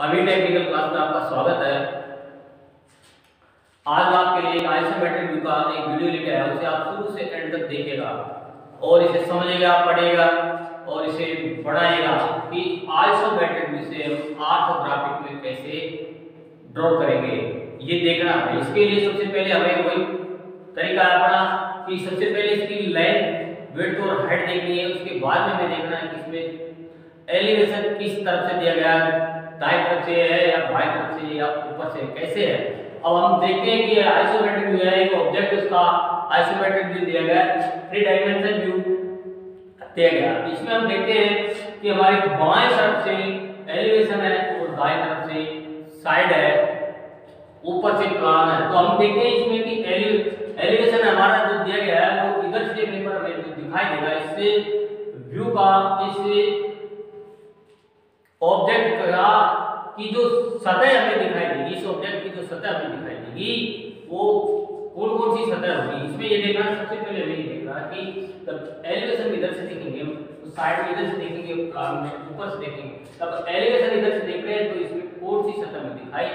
अभी technical class में आपका स्वागत है। आज आपके लिए एक आइसोमेट्रिक व्यू का एक वीडियो लेके आया हूं। उसे आप शुरू से एंड तक देखिएगा और इसे समझिएगा, पढ़िएगा और इसे बढ़ाइएगा कि आइसोमेट्रिक व्यू से हम ऑर्थोग्राफिक में कैसे ड्रॉ करेंगे, ये देखना है। इसके लिए सबसे पहले हमें वही तरीका अपना कि सबसे पहले इसकी लेंथ, विड्थ और हाइट देखनी है। उसके बाद में हमें देखना है कि इसमें एलिवेशन किस तरफ से दिया गया है, दाएं तरफ से है या बाएं तरफ से या ऊपर से, कैसे है। अब हम देखते हैं कि आइसोमेट्रिक व्यू है, एक ऑब्जेक्ट उसका आइसोमेट्रिक व्यू दिया गया है, 3 डायमेंशन व्यू दिया गया। इसमें हम देखते हैं कि हमारी बाएं तरफ से एलिवेशन है और दाएं तरफ से साइड है, ऊपर से प्लान है। तो हम देखते हैं इसमें कि एलिवेशन हमारा जो दिया गया है वो इधर से देखने पर हमें जो दिखाई देगा, इससे व्यू का, इस ऑब्जेक्ट का की जो सतह हमें दिखाई देगी, इस ऑब्जेक्ट की जो सतह हमें दिखाई देगी वो कौन कौन सी सतह होगी। इसमें ये देखना, सबसे पहले हमें ये देखना कि जब एलिवेशन इधर से देखेंगे तो साइड में इधर से देखेंगे, प्लान में ऊपर से देखेंगे, तब एलिवेशन इधर से देख रहे हैं तो इसमें कौन सी सतह में दिखाई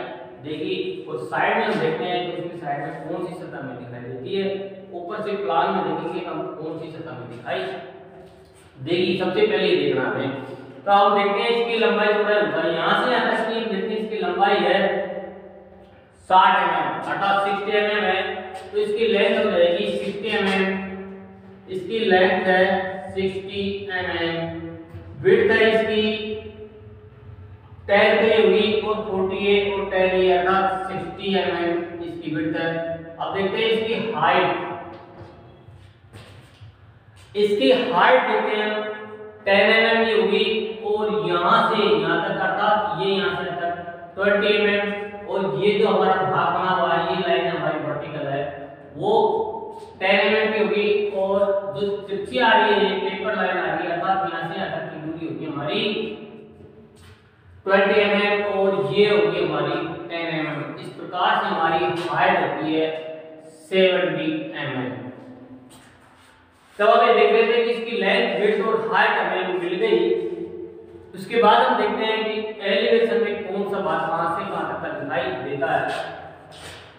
देगी, और साइड में हम देखते हैं तो इसमें साइड में कौन सी सतह में दिखाई देती है, ऊपर से प्लान में देखेंगे हम कौन सी सतह में दिखाई देगी। सबसे पहले ये देखना हमें। तो हम देखते हैं इसकी लंबाई चौड़ाई होता है, यहां से यहां तक की देखते हैं इसकी लंबाई है 60 mm, अर्थात 60 mm है। तो इसकी लेंथ हो जाएगी 60 mm, इसकी लेंथ है 60 mm, विड्थ है इसकी 10 की होगी और 48 और 10 ये अर्थात 60 mm इसकी विड्थ है। अब देखते हैं इसकी हाइट, इसकी हाइट देखते हैं 10 mm की होगी और यहां से यहां तक अर्थात ये यहां से तक 20 mm, और ये जो हमारा भाग बना हुआ है, ये लाइन हमारी वर्टिकल है, वो 10 mm की होगी, और जो तिरछी आ रही है, ये पेपर लाइन आ रही है, अर्थात यहां से यहां तक की दूरी होगी हमारी 20 mm और ये होगी हमारी 10 mm। इस प्रकार से हमारी हाइट होती है 70 mm। तब हमें देख रहे थे कि इसकी लेंथ, विड्थ और हाइट हमें मिल गई। उसके बाद हम देखते हैं कि एलिवेशन में कौन सा भाग कहां से कहां तक दिखाई देता है।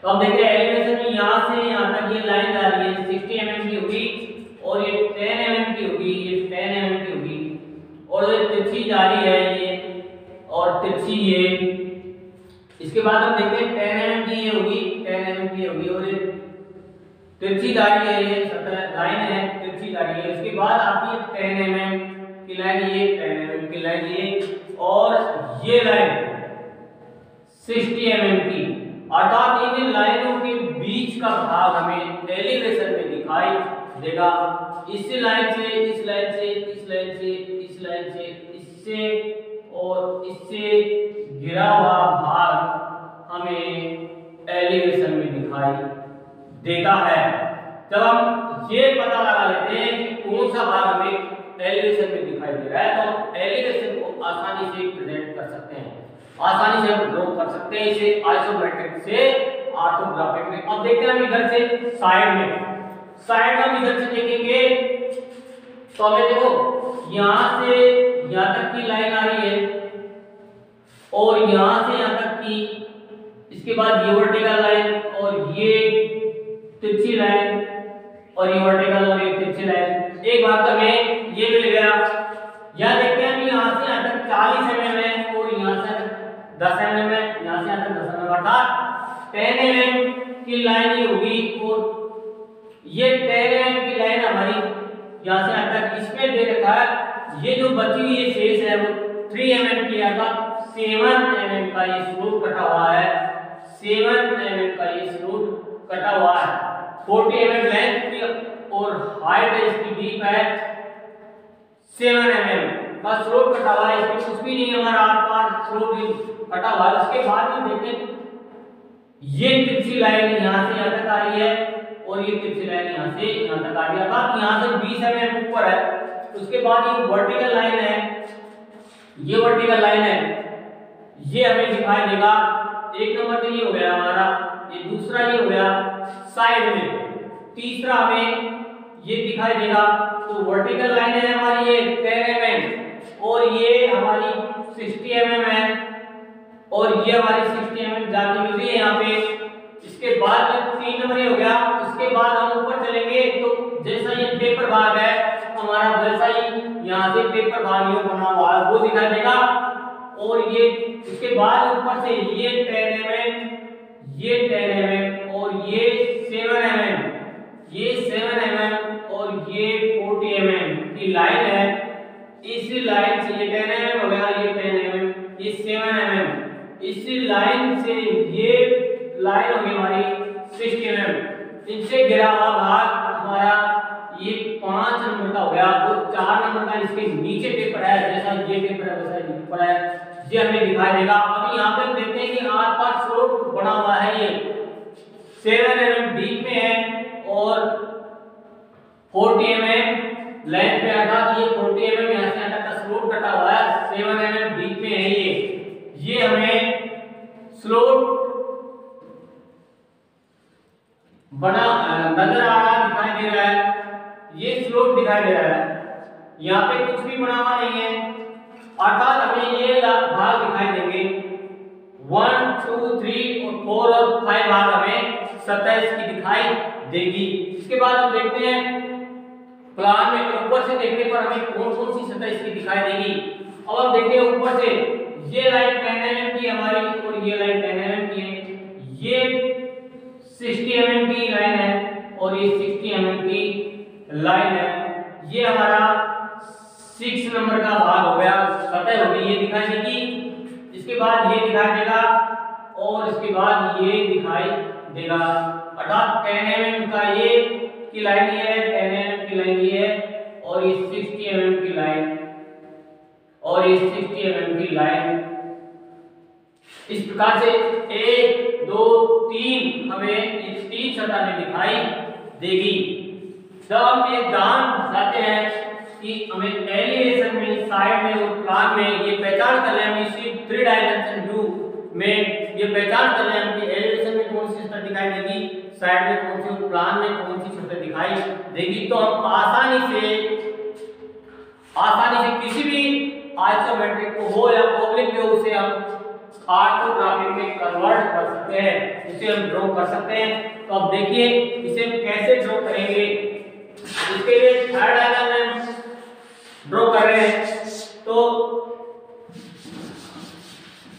तो हम देखते हैं एलिवेशन में यहां से यहां तक ये लाइन जा रही है 60 mm की होगी और ये 10 mm की होगी, ये 10 mm की होगी, और ये तिरछी जा रही है ये और तिरछी ये। इसके बाद हम देखते हैं 10 mm की ये होगी, 10 mm की होगी, और ये तिरछी जा रही है, ये लाइन है तिरछी जा रही है। उसके बाद आती है 10 mm की लाइन, ये 10 mm की लाइन ये, और ये लाइन 60 mm की, अर्थात इन लाइनों के बीच का भाग हमें एलिवेशन में दिखाई देगा। इस लाइन से इस लाइन से इस लाइन से इस लाइन से इससे और इससे घिरा हुआ भाग हमें एलिवेशन में दिखाई देता है। जब हम ये पता लगा लेते हैं कि कौन सा भाग हमें एलिवेशन में दिखाई दे रहा है, तो हम एलिवेशन को आसानी से प्रेजेंट कर सकते हैं, आसानी से हम ड्रॉ कर सकते हैं इसे आइसोमेट्रिक से ऑर्थोग्राफिक में। अब देखते हैं हम इधर से साइड में, साइड हम इधर से देखेंगे तो हमें देखो यहां से यहां तक की लाइन आ रही है और यहां से यहां तक की, इसके बाद ये वर्टिकल लाइन और ये तिरछी लाइन और ये वर्टिकल और ये तिरछी लाइन। एक बात हमें ये मिल गया। यहां देखते हैं कि यहां से यहां तक 40 mm है और यहां से 10 mm है, यहां से यहां तक 10 mm, अर्थात 10 mm की लाइन ये होगी और ये 10 mm की लाइन हमारी यहां से यहां तक इसमें दे रखा है। ये जो बची हुई ये शेष है वो 3 mm की, अर्थात 7 mm का ये स्लोप कटा हुआ है, 7 mm का ये स्लोप कटा हुआ है। 40 mm लेंथ की और हाइट है इसकी डीप है 7 mm का स्लोप कटा हुआ है, इसमें कुछ भी नहीं हमारा आर-पार स्लोप कटा हुआ है। उसके बाद हम देखते हैं ये तिरछी लाइन यहां से यहां तक आ रही है और ये तिरछी लाइन यहां से यहां तक आ रही है, अर्थात यहां से 20 mm ऊपर है। उसके बाद ये वर्टिकल लाइन है, ये वर्टिकल लाइन है, ये हमें दिखाई देगा। एक नंबर तो ये हो गया हमारा, ये दूसरा ये हो गया साइड में, तीसरा हमें ये दिखाई देगा। तो वर्टिकल लाइन है हमारी ये 10 mm और ये हमारी 60 mm है, और ये हमारी 60 mm जाती मिल रही है यहाँ पे। इसके बाद में 3 नंबर ये हो गया। उसके बाद हम ऊपर चलेंगे तो जैसा ये पेपर भाग है हमारा, वैसा ही यहाँ से पेपर भाग ये बना हुआ है वो दिखाई देगा। और ये इसके बाद ऊपर से ये 10 mm, ये 10 mm और ये 7 mm, ये 7 mm और ये 40 mm की लाइन है। इस लाइन से ये 10 mm हो गया, ये 10 mm, ये 7 mm, इस लाइन से ये लाइन होगी हमारी 60 mm। इनसे घिरा हुआ भाग हमारा ये 5 नंबर का हो गया और 4 नंबर का इसके नीचे पेपर है, जैसा ये पेपर है वैसा ये पेपर है, ये हमें दिखाई देगा। अभी यहाँ पे हम देखते हैं कि आर पार स्लोप बना हुआ है, ये 7 mm डीप में है और 40 mm लेंथ पे अर्थात ये 40 mm यहाँ से यहाँ तक का स्लोप कटा हुआ है, 7 mm डीप में है ये हमें स्लोप बना नजर आ रहा है, दिखाई दे रहा है, ये स्लोप दिखाई दे रहा है। यहाँ पे कुछ भी बना हुआ नहीं है अर्थात हमें ये भाग दिखाई देंगे 1 2 3 और 4 और 5 भाग हमें सतह इसकी दिखाई देगी। इसके बाद हम देखते हैं प्लान में ऊपर से देखने पर हमें कौन कौन सी सतह इसकी दिखाई देगी। अब हम देखते हैं ऊपर से ये लाइन 10 mm की हमारी और ये लाइन 10 mm की है, ये 60 mm की लाइन है और ये 60 mm की लाइन है। ये हमारा 6 नंबर का भाग हो गया, सतह होगी ये दिखाई देगी। इसके बाद ये दिखाई देगा और इसके बाद ये दिखाई देगा अर्थात 10 mm का ये की लाइन ये है, 10 mm की लाइन ये है और ये 60 mm की लाइन और ये 60 mm की लाइन। इस प्रकार से 1 2 3 हमें इस 3 सतह में दिखाई देगी। जब हम ये जान जाते हैं कि हमें एलिवेशन में, साइड में और प्लान में ये पहचान कर लें, हम इसी 3 डायमेंशन व्यू में ये पहचान कर लें कि एलिवेशन में कौन सी सतह दिखाई देगी, साइड में कौन सी और प्लान में कौन सी सतह दिखाई देगी, तो हम आसानी से किसी भी आइसोमेट्रिक को हो या ऑब्लिक हो उसे हम ऑर्थोग्राफिक में कन्वर्ट कर सकते हैं, इसे हम ड्रॉ कर सकते हैं। तो अब देखिए इसे हम कैसे ड्रॉ करेंगे। इसके लिए थर्ड डायग्राम हम ड्रॉ कर रहे हैं। तो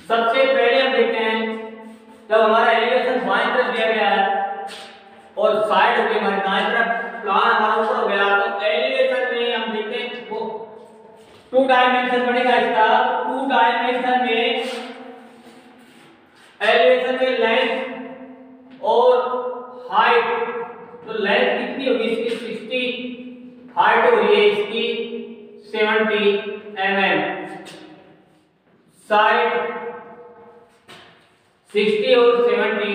सबसे पहले हम देखते हैं जब हमारा एलिवेशन बाएं तरफ दिया गया है और साइड हो गई हमारी दाएं तरफ, प्लान हमारा ऊपर हो गया, तो एलिवेशन में हम देखते हैं वो 2 डायमेंशन बनेगा इसका। 2 डायमेंशन में एलिवेशन में लेंथ और हाइट, तो लेंथ कितनी होगी इसकी 60, हाइट हो रही है इसकी 70 mm, साइड 60 और 70,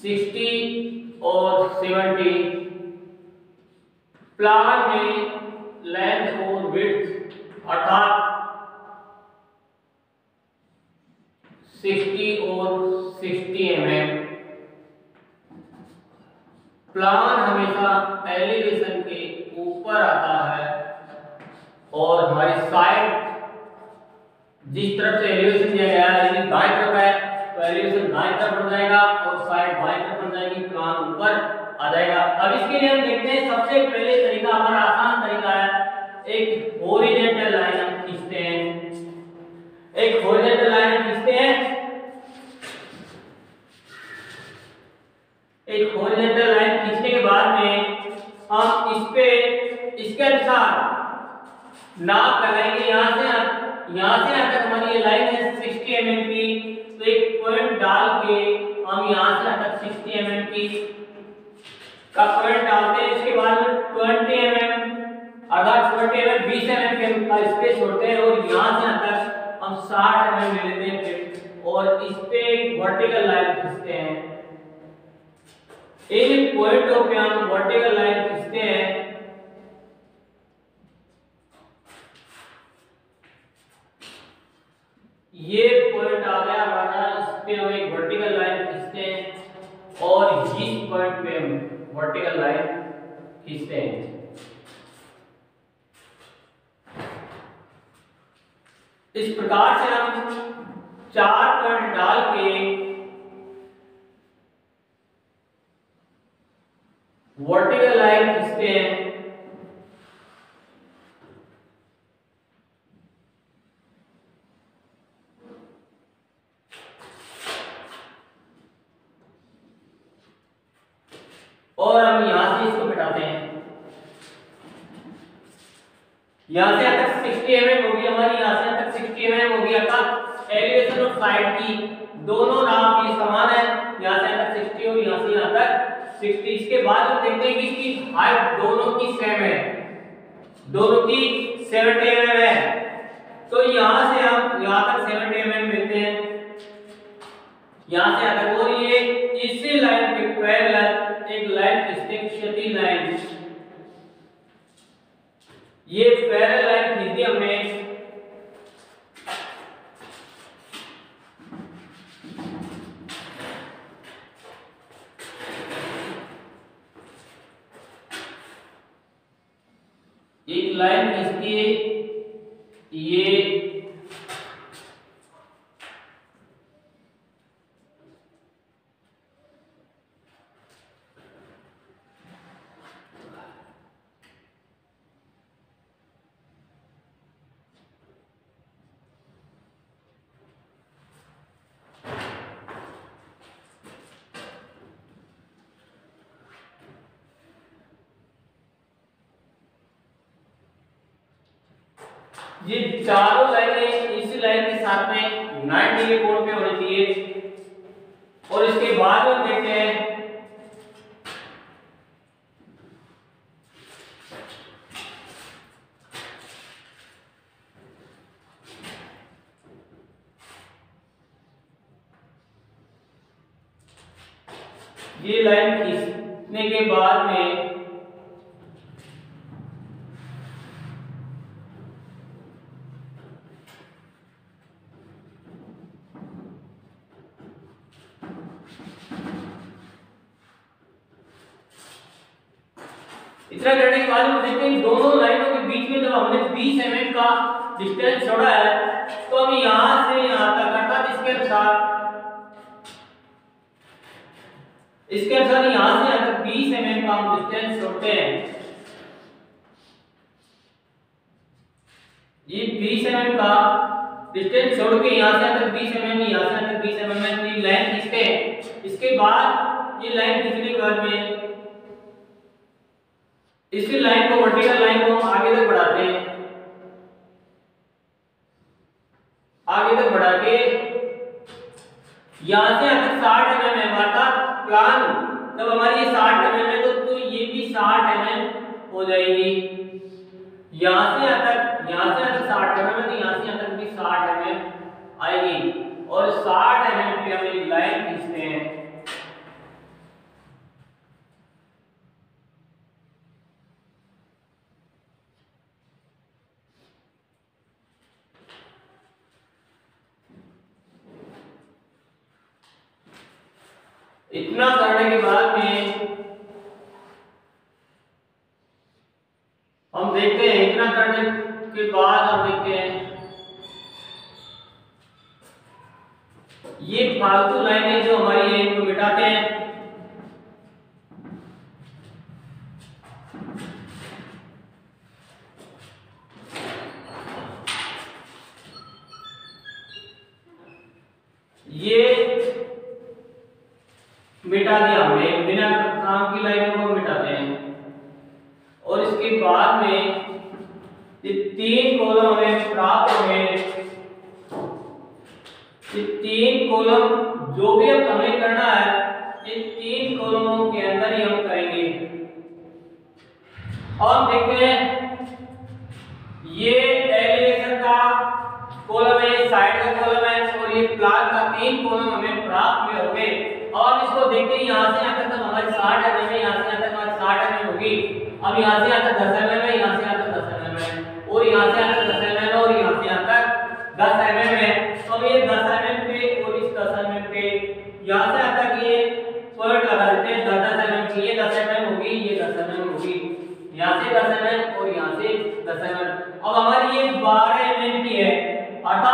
60 और 70, प्लान में लेंथ और विड्थ अर्थात 60 और 60 mm। प्लान हमेशा एलिवेशन के ऊपर आता है और हमारी साइड जिस तरफ से एलिवेशन दिया गया है यदि दाएं तरफ है तो एलिवेशन दाएं तरफ बढ़ जाएगा और साइड बाएं तरफ बढ़ जाएगी, प्लान ऊपर आ जाएगा। अब इसके लिए हम देखते हैं सबसे पहले तरीका हमारा आसान तरीका है, एक हॉरिजॉन्टल लाइन हम खींचते हैं, एक हॉरिजॉन्टल लाइन खींचते हैं, एक हॉरिजॉन्टल लाइन खींचने के बाद में हम इस पे इसके अनुसार नाप लगाएंगे। यहाँ से यहाँ तक हमारी ये लाइन है 60 mm की, तो एक पॉइंट डाल के हम यहाँ से यहाँ तक 60 mm की का पॉइंट डालते हैं। इसके बाद में 20 mm अर्थात 20 mm 20 mm का स्पेस छोड़ते हैं और यहाँ से यहाँ तक हम 60 mm ले लेते हैं और इस पे वर्टिकल लाइन खींचते हैं। एक पॉइंटों पे हम वर्टिकल लाइन खींचते हैं। ये पॉइंट आ गया हमारा, इस पे हम एक वर्टिकल लाइन खींचते हैं और इस पॉइंट पे हम वर्टिकल लाइन खींचते हैं। इस प्रकार से हम 4 पॉइंट डाल के वर्टिकल लाइन खींचते हैं। और हम यहां से इसको घटाते हैं। यहां से तक 60 mm होगी हमारी, यहां से तक 60 mm होगी। अर्थात एलिवेशन और साइड की दोनों नाप ये समान है। यहां से तक 60 और यहां से यहां तक 60। इसके बाद हम देखते हैं कि इसकी हाइट दोनों की सेम है, दोनों की 70 mm है। तो यहां से हम यहां तक 70 mm लेते हैं, यहां से अगर और ये इसी लाइन के पैरेलल एक लाइन खींचते हैं, क्षैतिज लाइन। ये पैरेलल लाइन खींची हमने, एक लाइन खींचती है ये चारों लाइनें इसी लाइन के साथ में 90 डिग्री कोण पे होनी चाहिए। और इसके बाद हम देखते हैं ये लाइन खींचने के बाद में इतना करने के बाद हम देखते हैं दोनों लाइनों के बीच में जब हमने 20 mm का डिस्टेंस छोड़ा है तो हम यहां से यहां तक अर्थात इसके अनुसार यहां से यहां तक 20 mm का हम डिस्टेंस छोड़ते हैं। ये 20 mm का डिस्टेंस छोड़ के यहां से यहां तक 20 mm, यहां से यहां तक 20 mm की लाइन खींचते हैं। इसके बाद ये लाइन खींचने के बाद में इसी लाइन को, वर्टिकल लाइन को आगे तक बढ़ाते हैं, आगे तक बढ़ा के यहां से यहां तक 60 mm है हमारा प्लान। जब हमारी ये 60 mm है तो ये भी 60 mm हो जाएगी। यहां से यहां तक 60 mm है तो यहां से यहां तक भी 60 mm आएगी। और 60 mm पे हम एक लाइन खींचते हैं। इतना करने के बाद में हम देखते हैं, इतना करने के बाद हम देखते हैं ये फालतू लाइनें जो हमारी है इनको मिटाते हैं। ये मिटा दिया हमने, बिना काम की लाइनों को मिटाते हैं। और इसके बाद में ये 3 कॉलम हमें प्राप्त होंगे। ये 3 कॉलम जो भी अब हमें करना है इन 3 कॉलमों के अंदर ही हम करेंगे। और हम देखते हैं ये एलिवेशन का कॉलम है, साइड का कॉलम है और ये प्लान का 3 कॉलम हमें प्राप्त में हो गए। और इसको देखते हैं यहां से यहां तक हमारी 60 mm है, यहां से यहां तक हमारी 60 mm होगी। अब यहां से यहां तक 10 mm है, यहां से यहां तक 10 mm है और यहां से यहां तक 10 mm है और यहां से यहां तक 10 mm है। तो अब ये 10 mm पे और इस 10 mm पे यहां से यहां तक ये पॉइंट लगा देते हैं। 10 mm की ये 10 mm होगी, ये 10 mm होगी, यहां से 10 mm और यहां से 10 mm। अब हमारी ये 12 mm की है अर्थात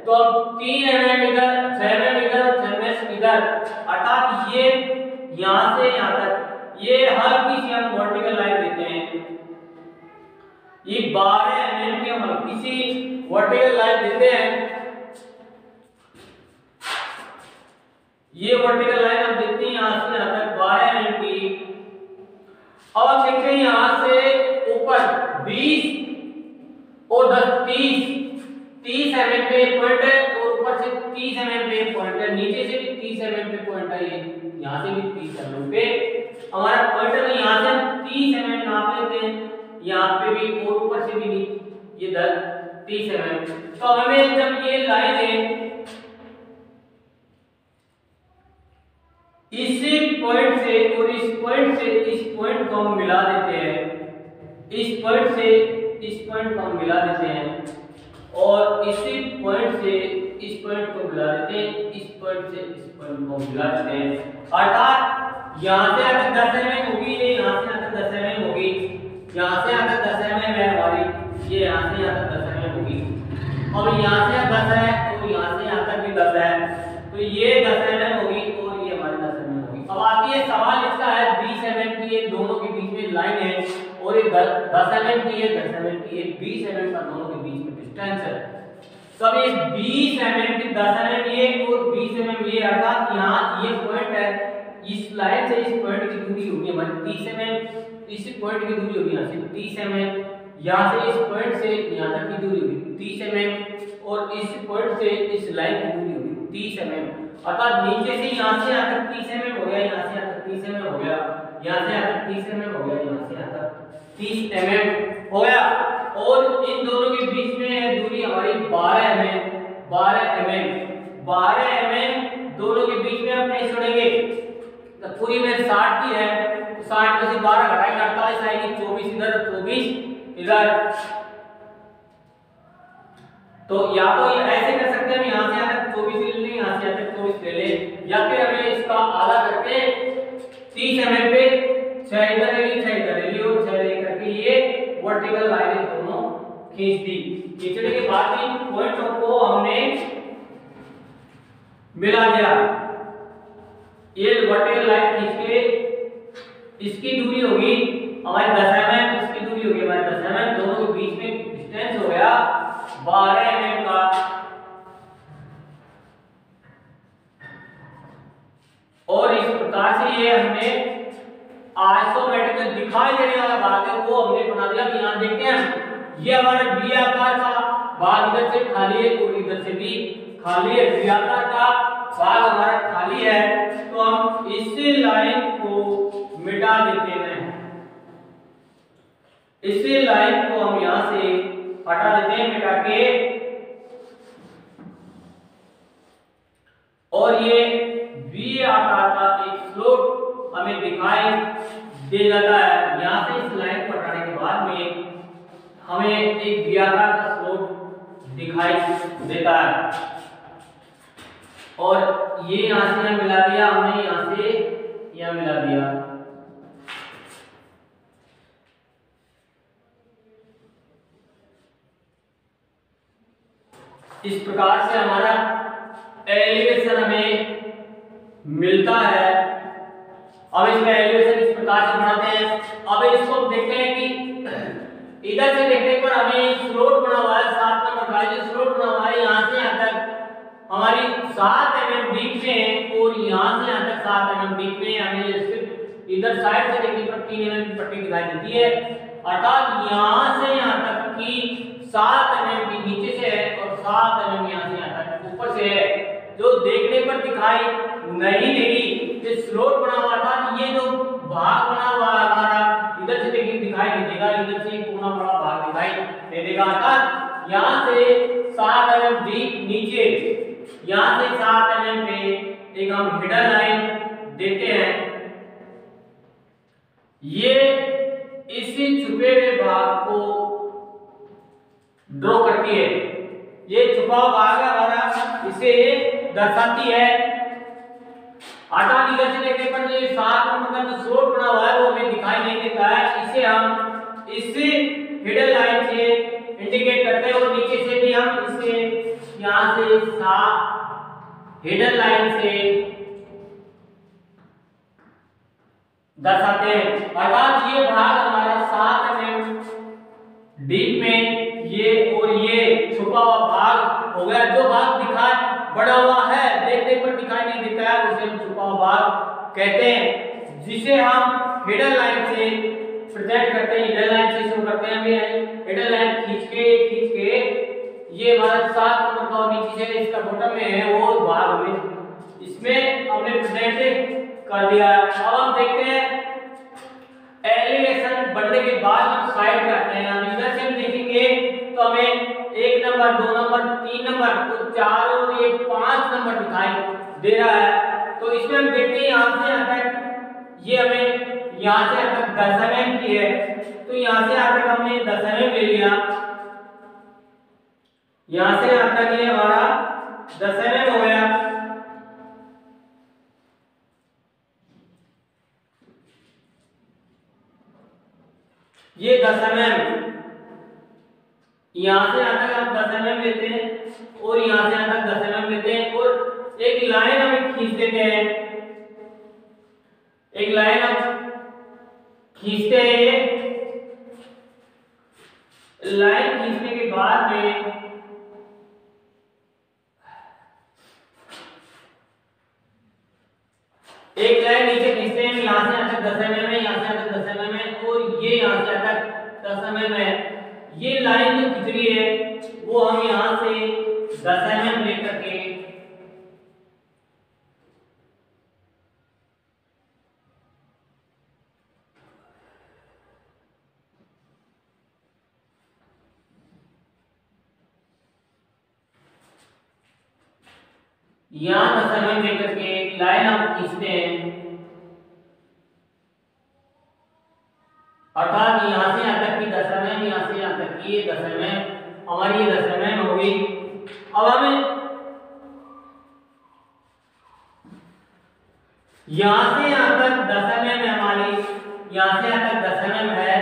तो अब 3 mm इधर, 6 mm इधर और 6 mm इधर, अर्थात ये यहां से यहां तक ये हल्की सी हम वर्टिकल लाइन देते हैं। ये 12 mm की हम हल्की सी वर्टिकल लाइन देते हैं। ये वर्टिकल लाइन हम देते हैं यहां से यहां तक 12 mm की। अब हम देखते हैं यहां से ऊपर 20 और 10 30 mm पे पॉइंट है और ऊपर से 30 mm पे पॉइंट है, नीचे से भी 30 mm पे पॉइंट है, ये यहां से भी 30 mm पे हमारा पॉइंट है। तो यहां से हम 30 mm नाप लेते हैं, यहां पे भी और ऊपर से भी ये 30 mm। तो हमें जब ये लाइन है इस पॉइंट से और इस पॉइंट से इस पॉइंट को हम मिला देते हैं, इस पॉइंट से इस पॉइंट को हम मिला देते हैं और इसी पॉइंट से इस पॉइंट को मिला देते हैं, इस पॉइंट से इस पॉइंट को मिला देते हैं। अर्थात यहां से अगर 10 mm होगी, ये यहां से अगर 10 mm होगी, यहां से अगर 10 mm है हमारी, ये यहां से अगर 10 mm होगी, अब यहां से 10 है तो यहां से यहां तक भी 10 है, तो ये 10 mm होगी और ये हमारी 10 mm होगी। अब आती है सवाल इसका है 20 mm की ये दोनों के बीच में लाइन है और ये 10 mm की है, 10 mm की है, 20 mm का दोनों के बीच में डिस्टेंस है। तब ये 20 mm की 10 mm ये और 20 mm ये, अर्थात यहाँ ये पॉइंट है, इस लाइन से इस पॉइंट की दूरी होगी हमारी 30 mm, इस पॉइंट की दूरी होगी यहाँ से 30 mm, यहाँ से इस पॉइंट से यहाँ तक की दूरी होगी 30 mm और इस पॉइंट से इस लाइन की दूरी होगी 30 mm। अर्थात नीचे से यहाँ से यहाँ तक 30 mm हो गया, यहाँ से यहाँ तक 30 mm हो गया, यहाँ से यहाँ तक 30 mm हो गया, यहाँ से यहाँ तक 30 mm हो गया और इन दोनों के बीच में है दूरी हमारी 12 mm, 12 mm दोनों के बीच में हम नहीं छोड़ेंगे। तो पूरी में 60 की है, तो 60 में से 12 घटाएंगे 48 आएगी, 24 इधर 24 इधर। तो या तो ये ऐसे कर सकते हैं, हम यहाँ से यहाँ तक 24 ले लें, यहाँ से यहाँ तक 24 ले लें, या फिर हमें इसका आधा करके 30 mm पे 6 इधर ले ली, 6 इधर ले ली और 6 ले करके ये वर्टिकल लाइनें दोनों खींच दी। खींचने के बाद इन पॉइंटों को हमने मिला दिया, ये वर्टिकल लाइन खींच के इसकी दूरी होगी हमारी 10 mm, इसकी दूरी होगी हमारी 10 mm, दोनों के बीच में डिस्टेंस हो गया 12 mm का। और इस प्रकार से ये हमने आइसोमेट्रिक दिखाई देने वाला भाग है वो हमने बना दिया। कि यहाँ देखते हैं ये हमारा बी आकार का भाग इधर से खाली है और इधर से भी खाली है, बी आकार का भाग हमारा खाली है, तो हम इस लाइन को मिटा देते हैं, इस लाइन को हम यहां से हटा देते हैं मिटा के, और ये वी आकार का एक स्लोट हमें दिखाई दे जाता है। यहां से इस लाइन को हटाने के बाद में हमें एक वी आकार का स्लोट दिखाई देता है, और ये यहां से यहां मिला दिया हमने, यहां से यहां मिला दिया। इस प्रकार से हमारा एलिवेशन हमें मिलता है। अब इसका एलिवेशन इस प्रकार से बनाते हैं। अब इसको देखते हैं कि इधर से देखने पर हमें स्लोट बना हुआ है 7 नंबर का, जो स्लोट बना हुआ है यहां से यहां तक हमारी 7 mm डीप में है और यहां से यहां तक 7 mm डीप में। हमें सिर्फ इधर साइड से देखने पर 3 mm की पट्टी दिखाई देती है, अर्थात यहां से यहां तक की 7 mm की नीचे से है और 7 mm यहां से यहां तक ऊपर से है, जो देखने पर दिखाई नहीं देगी। ये स्लोट बना हुआ था, ये जो भाग बना हुआ है हमारा इधर से देखिए दिखाई नहीं देगा, इधर से पूरा बड़ा भाग दिखाई दे देगा। अर्थात यहां से 7 mm डीप नीचे, यहां से 7 mm पे एक हम हिडन लाइन देते हैं। ये इसी छुपे हुए भाग को ड्रॉ करती है, ये छुपा हुआ भाग है हमारा, इसे दर्शाती है। अर्थात इधर से देखने पर जो 7 नंबर का जो स्लोट बना हुआ है वो हमें दिखाई नहीं देता है, इसे हम इस हिडन लाइन से इंडिकेट करते हैं, और नीचे से भी हम इसे यहाँ से 7 हिडन लाइन से दर्शाते हैं। अर्थात ये भाग हमारा 7 mm डीप में ये और ये छुपा हुआ भाग हो गया। जो भाग दिखाई बड़ा हुआ है, देखने पर दिखाई नहीं देता है, उसे हम छुपा हुआ भाग कहते हैं, जिसे हम हिडन लाइन से प्रेजेंट करते हैं, हिडन लाइन से शो करते हैं। हमें हिडन लाइन खींच के ये हमारा 7 नंबर का नीचे से इसका बॉटम में है वो भाग में इसमें हमने प्रेजेंट कर दिया। अब हम देखते हैं एलिवेशन बढ़ने के बाद हम साइड पे आते हैं। हम इधर से हम देखेंगे तो हमें 1 नंबर 2 नंबर 3 नंबर तो 4 और ये 5 नंबर दिखाई दे रहा है। तो इसमें हम देखते हैं यहाँ से यहाँ तक ये हमें यहाँ से यहाँ तक 10 mm की है, तो यहाँ से यहाँ तक हमने 10 mm ले लिया। यहाँ से यहाँ तक ये हमारा 10 mm हो गया। ये 10 mm, यहां से यहां तक हम 10 mm लेते हैं और यहां से यहां तक 10 mm लेते हैं और एक लाइन हम खींच देते हैं। एक लाइन हम खींचते हैं। लाइन खींचने के बाद में एक लाइन नीचे खींचते हैं। यहां से यहां तक 10 mm है, यहां से यहां तक 10 mm है और ये यहां से यहां तक 10 mm है। ये लाइन जो खींच रही है वो हम यहां से 10 mm लेकर के यहां 10 mm लेकर के लाइन हम खींचते हैं। अर्थात यहां से यहां तक की 10 mm, यहां से यहां तक की ये 10 mm, हमारी ये 10 mm हो गई। अब हमें यहां से यहां तक 10 mm है हमारी, यहां से यहां तक 10 mm है।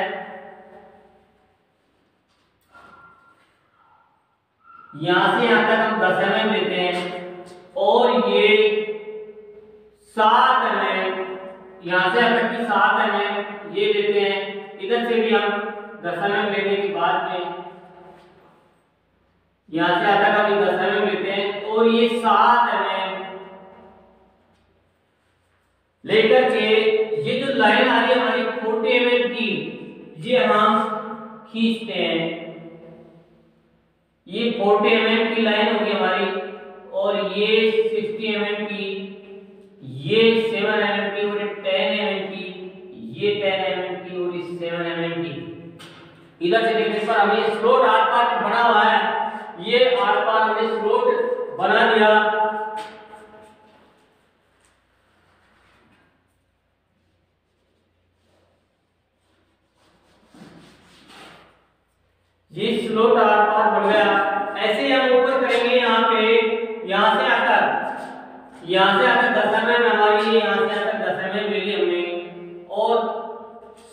यहां से यहां तक हम 10 mm लेते हैं और ये 7 mm, यहां से यहां तक की 7 mm ये लेते हैं। इधर से भी हम 10 mm लेने के बाद में यहां से आता का भी 10 mm लेते हैं और ये 7 mm लेकर के ये जो लाइन आ रही है हमारी 40 mm की, ये हम खींचते हैं। ये 40 mm की लाइन होगी हमारी और ये 60 mm की, ये 7 mm की और 10 mm की, ये 10 mm की और ये 7 mm की। इधर से देखने पर हमें स्लॉट आर पार बना हुआ है, ये आर पार हमने स्लॉट बना दिया। ये स्लॉट आर पार बन गया। ऐसे हम ऊपर करेंगे यहाँ पे, यहाँ से आकर 10 mm हमारी, यहाँ से आकर 10 mm ले ली हमने और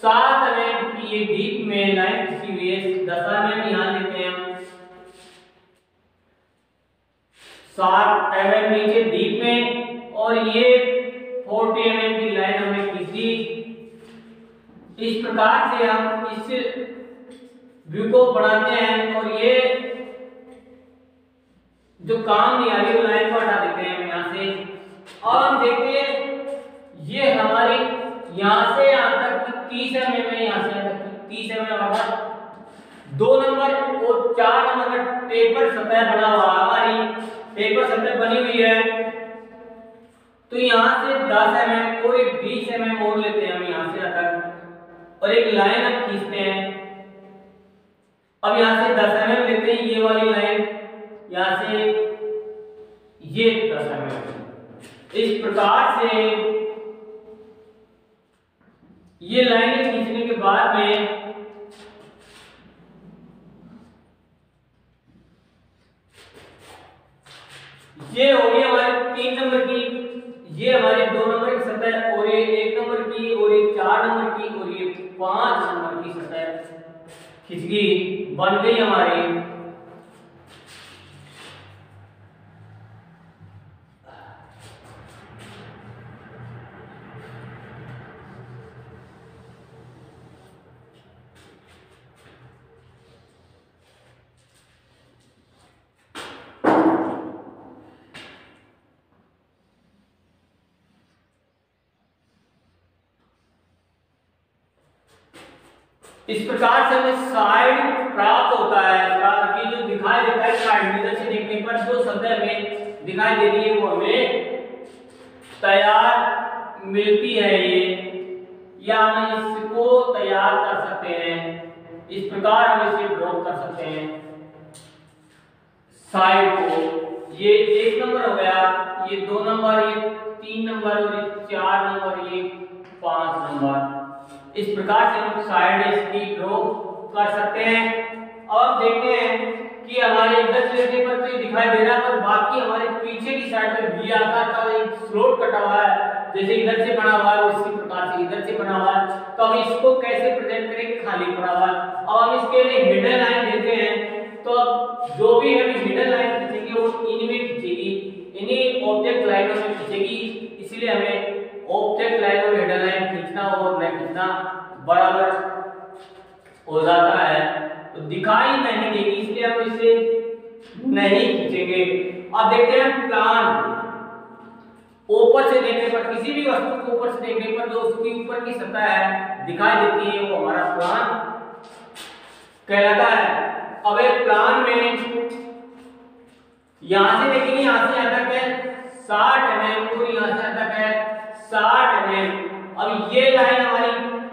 7 mm की ये डीप में लाइन खींची हुई है। 10 mm यहाँ लेते हैं हम, 7 mm नीचे डीप में और ये 40 mm की लाइन हमने खींची। इस प्रकार से हम इस व्यू को बढ़ाते हैं और ये जो काम नहीं आ रही वो लाइन को हटा देते हैं हम यहाँ से। और हम देखते हैं ये हमारी यहाँ से यहाँ तक की 30 mm है, यहाँ से यहाँ तक की 30 mm हमारा 2 नंबर और 4 नंबर का टेपर सतह बना हुआ है। हमारी टेपर सतह बनी हुई है तो यहाँ से 10 mm और एक 20 mm और लेते हैं हम यहाँ से यहाँ तक और एक लाइन हम खींचते हैं। अब यहाँ से 10 mm लेते हैं, ये वाली लाइन यहाँ से ये 10 mm। इस प्रकार से ये लाइन खींचने के बाद में ये हो गई हमारे 3 नंबर की, ये हमारे 2 नंबर की सतह और ये 1 नंबर की और ये 4 नंबर की और ये 5 नंबर की सतह खिंच गई, बन गई हमारी। इस प्रकार से हमें साइड प्राप्त होता है। इसका कि जो दिखाई देता है साइड, इधर से देखने पर जो सतह हमें दिखाई दे रही है वो हमें तैयार मिलती है ये, या हम इसको तैयार कर सकते हैं। इस प्रकार हम इसे ड्रॉ कर सकते हैं साइड को। ये 1 नंबर हो गया, ये 2 नंबर, ये 3 नंबर और ये 4 नंबर, ये 5 नंबर। इस प्रकार से हम साइड इसकी ड्रॉ कर सकते हैं। अब देखते हैं कि हमारे इधर से देखने पर तो दिखाई दे रहा है, पर बाकी हमारे पीछे की साइड में वी आकार का एक स्लॉट कटा हुआ है, जैसे इधर से बना हुआ है उसी प्रकार से इधर से बना हुआ है। तो हम इसको कैसे प्रेजेंट करेंगे, खाली पड़ा हुआ है। अब हम इसके लिए हिडन लाइन देते हैं, तो अब जो भी हम हिडन लाइन खींचेंगे वो इनमें खींचेगी, इन्हीं ऑब्जेक्ट लाइनों में खींचेगी। इसलिए हमें ऑब्जेक्ट लाइन और हिडन लाइन खींचना और न खींचना बराबर हो जाता है, तो दिखाई नहीं देगी, इसलिए हम इसे नहीं खींचेंगे। अब देखते हैं प्लान। ऊपर से देखने पर, किसी भी वस्तु को ऊपर से देखने पर जो उसकी ऊपर की सतह है दिखाई देती है वो हमारा प्लान कहलाता है। अब एक प्लान में यहां से देखेंगे, यहां से यहां तक है 60 mm और यहां से यहां तक है 60 mm। अब ये लाइन हमारी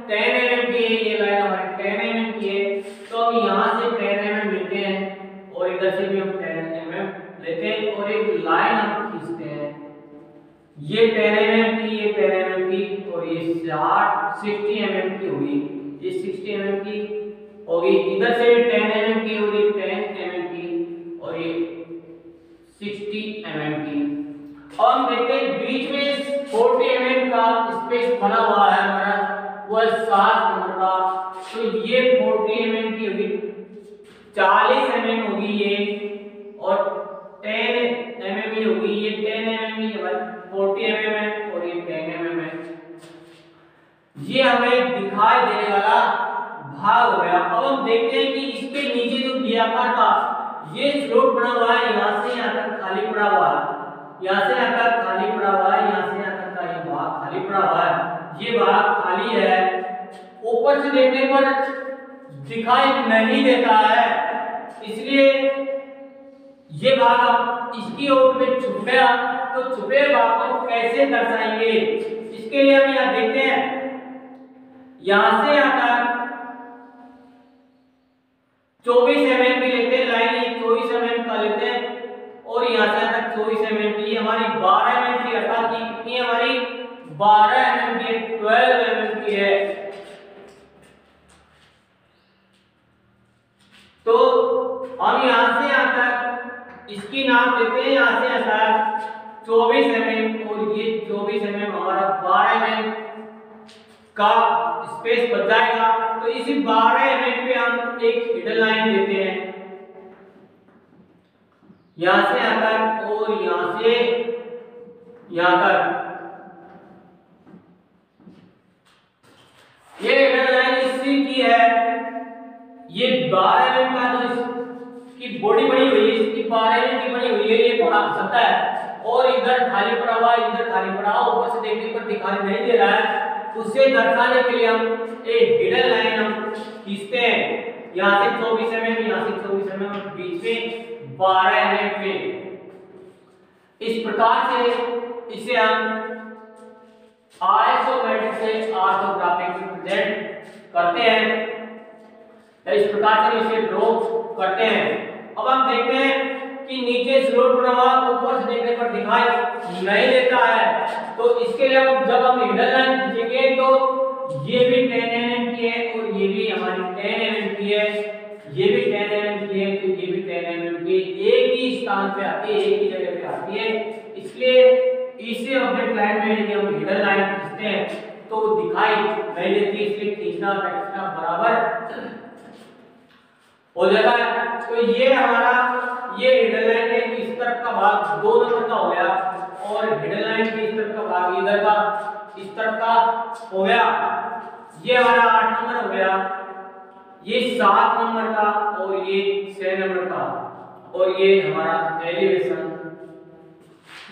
10 mm की है, ये लाइन हमारी 10 mm की है, तो हम यहां से 10 mm लेते हैं और इधर से भी हम 10 mm लेते हैं और एक लाइन हम खींचते हैं। ये 10 mm की, ये 10 mm की और ये 60 mm की होगी, ये 60 mm की होगी। इधर से 10 mm की होगी, 10 mm की और ये 60 mm की। और हम देखते हैं बीच में 40 mm का स्पेस बना हुआ है हमारा, वो 7 नंबर का, तो ये 40 mm की होगी, 40 mm होगी ये, और 10 mm होगी, ये 10 mm हमारी 40 mm है और ये 10 mm है। ये हमें दिखाई देने वाला भाग हो गया। अब हम देखते हैं कि इसके नीचे जो द्विआकार का ये स्लॉट बना हुआ है, यहां से यहां तक खाली पड़ा हुआ है, यहां से यहां तक खाली पड़ा हुआ है, यहां से यहां तक का ये भाग खाली पड़ा हुआ है, ये भाग खाली है। ऊपर से देखने पर दिखाई नहीं देता है, इसलिए ये भाग अब इसकी ओर में छुप गया। तो छुपे भाग को कैसे दर्शाएंगे, इसके लिए हम यहां देखते हैं, यहां से यहां तक 24 mm की लेते हैं लाइन, ये 24 mm का लेते हैं और यहां से तक 24 mm की, हमारी 12 mm की, अर्थात ये कितनी हमारी 12 mm की, 12 mm की है। तो हम यहां से यहां तक इसकी नाम देते हैं, यहां से यहां तक 24 mm और ये 24 mm हमारा 12 mm का स्पेस बच जाएगा। तो इसी 12 mm पे हम एक हिडन लाइन देते हैं, यहां से यहां तक और यहां से यहां तक। ये हिडन लाइन इसकी की है, ये 12 mm का जो इसकी बॉडी बनी हुई है, इसकी 12 mm की बनी हुई है, ये भाग सकता है और इधर खाली पड़ा हुआ है, इधर खाली पड़ा हुआ, ऊपर से देखने पर दिखाई नहीं दे रहा है। उसे दर्शाने के लिए हम एक हिडन लाइन हम खींचते हैं, यहां से 24 mm, यहां से 24 mm, बीच में 12 mm पे। इस प्रकार से इसे हम आइसोमेट्रिक से ऑर्थोग्राफिक में प्रेजेंट करते हैं। इस प्रकार से इसे ड्रॉ करते हैं। अब हम देखते हैं कि नीचे स्लॉट बना हुआ, ऊपर से देखने पर दिखाई नहीं देता है, तो इसके लिए जब हम हिडन लाइन खींचेंगे तो ये भी 10 mm की है और ये भी हमारी 10 mm की है, ये भी 10 mm की है, तो ये भी 10 mm की, एक ही स्थान पे आती है, एक ही जगह पे आती है। इसलिए इसी ऑब्जेक्ट लाइन में यदि हम हिडन लाइन खींचते हैं तो दिखाई नहीं देती, इसलिए खींचना बैठना बराबर हो जाता है। तो ये हमारा ये हिडन लाइन के इस तरफ का भाग 2 नंबर का हो गया और हिडन लाइन के इस तरफ का भाग इधर का इस तरफ का हो गया। ये हमारा 8 नंबर हो गया, ये 7 नंबर का और ये 6 नंबर का, और ये हमारा एलिवेशन,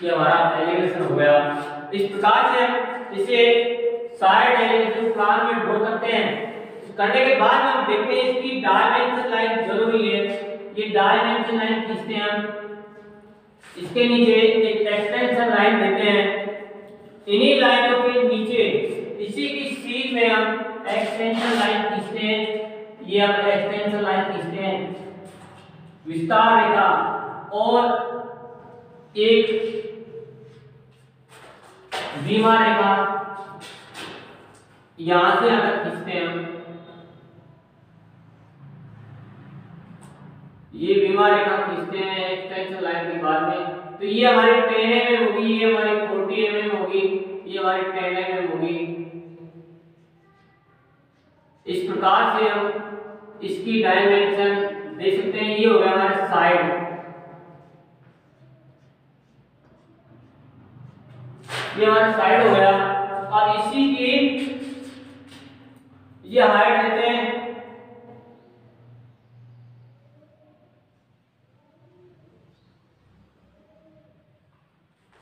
ये हमारा एलिवेशन हो गया। इस प्रकार से इसे साइड एलिवेशन प्लान में ड्रॉ करते हैं। इस करने के बाद हम देखते हैं इसकी डायमेंशन लाइन जरूरी है। ये डायमेंशन लाइन खींचते हैं हम, इसके नीचे एक एक्सटेंशन लाइन देते हैं, इन्हीं लाइनों के नीचे इसी की सीध में हम एक्सटेंशन लाइन खींचते हैं। ये हम एक्सटेंशन लाइन खींचते हैं, विस्तार रेखा, और एक बीमा रेखा यहां से अगर खींचते हैं हम, ये बीमा रेखा खींचते हैं एक्सटेंशन लाइन के बाद में, तो ये हमारी 10 mm होगी, ये हमारी 40 mm होगी, ये हमारी 10 mm होगी। इस प्रकार से हम इसकी डायमेंशन दे सकते हैं। ये हो गया हमारा साइड, ये हमारा साइड हो गया। अब इसी की ये हाइट देते हैं,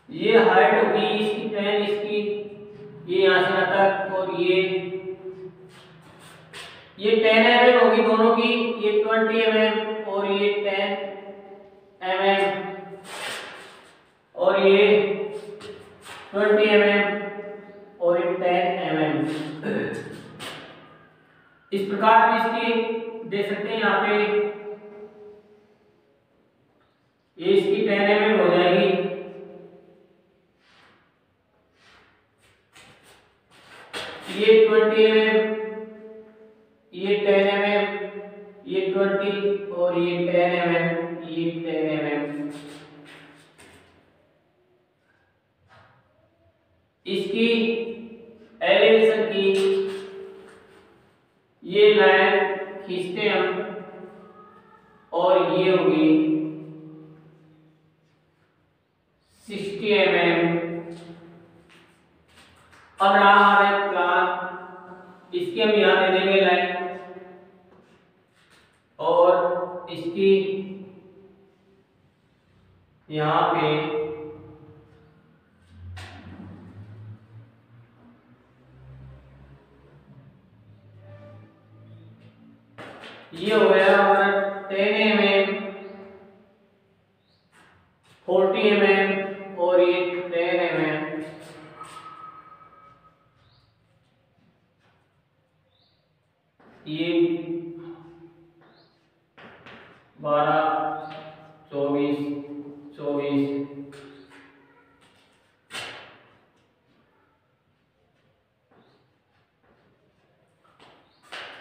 ये हाइट होगी इसकी 10, इसकी ये यहां से यहाँ तक, और ये 10 mm होगी दोनों की, ये 20 mm और ये 10 mm और ये 20 mm और ये 10 mm। इस प्रकार भी इसकी दे सकते हैं। यहाँ पे ये इसकी 10 mm हो जाएगी, ये 20 mm, ये 10 mm, ये 20 और ये 10 mm, ये 10 mm। इसकी एलिवेशन की ये लाइन खींचते हम, और ये होगी 60 mm। अब रहा हमारा प्लान, इसकी हम यहां दे देंगे लाइन, और इसकी यहां पे ये हो गया हमारा 10 mm, 40 mm और ये 10 mm। ये 12, 24, 24,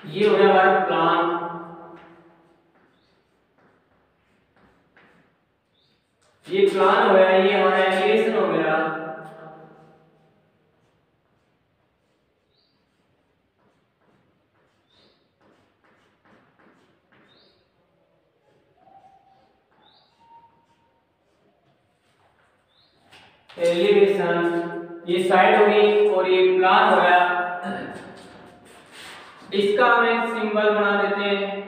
ये हो गया हमारा प्लान। ये प्लान हो गया, ये हमारा एलिवेशन हो गया। एलिवेशन ये साइड होगी और ये प्लान हो गया। इसका हम एक सिंबल बना देते हैं,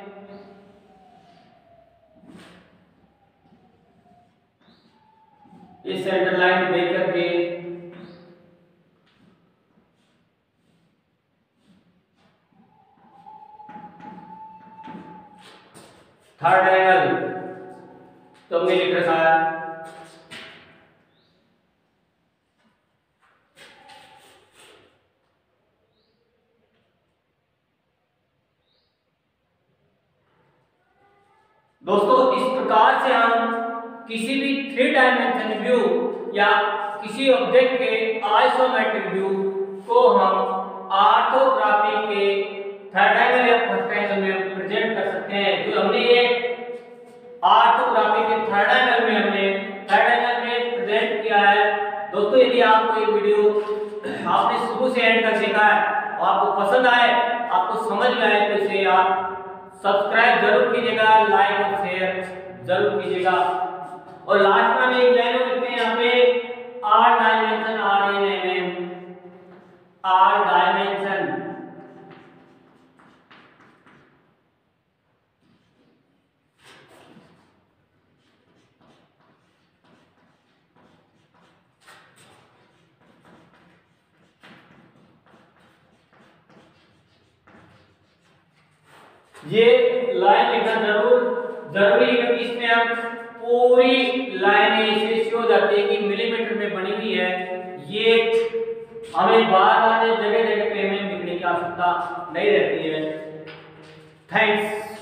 ये सेंटर लाइन दे करके थर्ड एंगल, तो हमने लिख रखा है। दोस्तों इस प्रकार से हम किसी भी 3 डायमेंशन व्यू या किसी ऑब्जेक्ट के आइसोमेट्रिक व्यू को हम ऑर्थोग्राफी के थर्ड एंगल या फर्स्ट एंगल में प्रेजेंट कर सकते हैं। जो हमने ये ऑर्थोग्राफी के थर्ड एंगल में प्रेजेंट किया है। दोस्तों यदि आपको ये वीडियो आपने शुरू से एंड तक देखा है और आपको पसंद आए, आपको समझ में आए, तो इसे आप सब्सक्राइब जरूर कीजिएगा, लाइक और शेयर जरूर कीजिएगा। और लास्ट में हम एक लाइन लिखते हैं यहाँ पे, आर डायमेंशन आर डायमेंशन। ये लाइन लिखना जरूरी है क्योंकि इसमें हम पूरी लाइन ऐसे हो जाती है कि मिलीमीटर में बनी हुई है। ये हमें बार-बार जगह जगह पे हमें लिखने की आवश्यकता नहीं रहती है। थैंक्स।